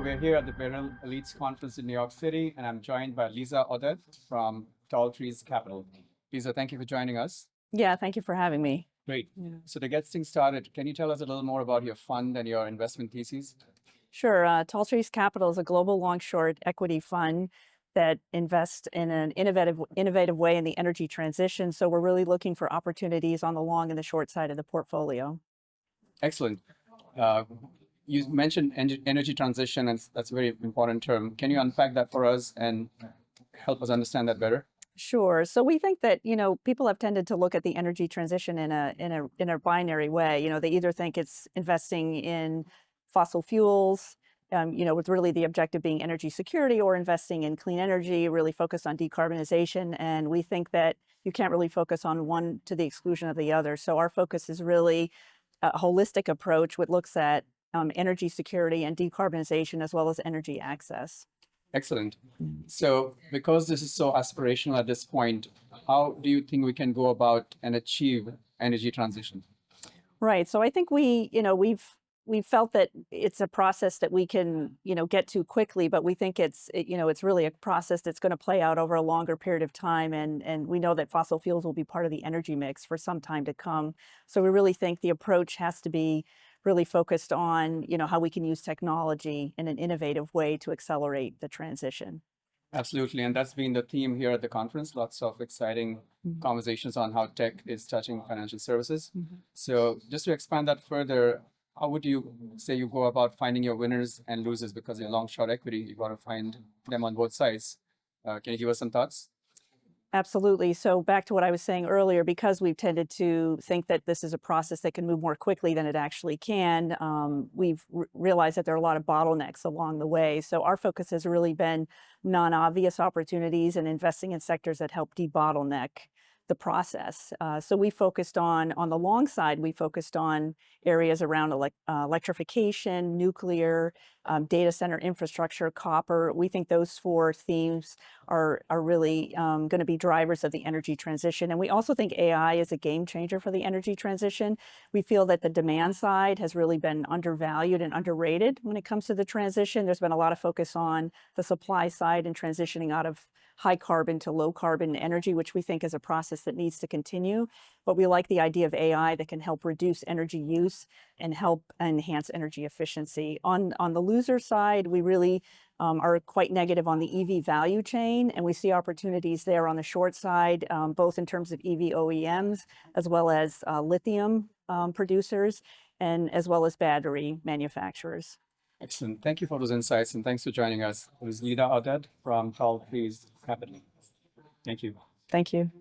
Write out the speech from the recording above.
we're here at the Beryl Elites Conference in New York City, and I'm joined by Lisa Audet from Tall Trees Capital. Lisa, thank you for joining us. Yeah, thank you for having me. Great. So to get things started, can you tell us a little more about your fund and your investment theses? Sure. Tall Trees Capital is a global long-short equity fund that invests in an innovative way in the energy transition. So we're really looking for opportunities on the long and the short side of the portfolio. Excellent. You mentioned energy transition, and that's a very important term. Can you unpack that for us and help us understand that better? Sure. So we think that, people have tended to look at the energy transition in a binary way. They either think it's investing in fossil fuels, with really the objective being energy security, or investing in clean energy, really focused on decarbonization. And we think that you can't really focus on one to the exclusion of the other. So our focus is really a holistic approach, which looks at energy security and decarbonization, as well as energy access. Excellent. So because this is so aspirational at this point, how do you think we can go about and achieve energy transition? Right. So I think we've felt that it's a process that we can, get to quickly, but we think it's really a process that's going to play out over a longer period of time. And we know that fossil fuels will be part of the energy mix for some time to come. So we really think the approach has to be really focused on, how we can use technology in an innovative way to accelerate the transition. Absolutely. And that's been the theme here at the conference. Lots of exciting conversations on how tech is touching financial services. So just to expand that further, how would you say you go about finding your winners and losers? Because in long short equity, you got to find them on both sides. Can you give us some thoughts? Absolutely. So back to what I was saying earlier, because we've tended to think that this is a process that can move more quickly than it actually can, we've realized that there are a lot of bottlenecks along the way. So our focus has really been non-obvious opportunities and investing in sectors that help debottleneck the process. So we focused on the long side, we focused on areas around electrification, nuclear, data center infrastructure, copper. We think those four themes are really going to be drivers of the energy transition. And we also think AI is a game changer for the energy transition. We feel that the demand side has really been undervalued and underrated when it comes to the transition. There's been a lot of focus on the supply side and transitioning out of high carbon to low carbon energy, which we think is a process that needs to continue. But we like the idea of AI that can help reduce energy use and help enhance energy efficiency. On the loser side, we really are quite negative on the EV value chain, and we see opportunities there on the short side, both in terms of EV OEMs, as well as lithium producers, and as well as battery manufacturers. Excellent. Thank you for those insights, and thanks for joining us. It was Lisa Audet from Tall Trees Capital. Thank you. Thank you.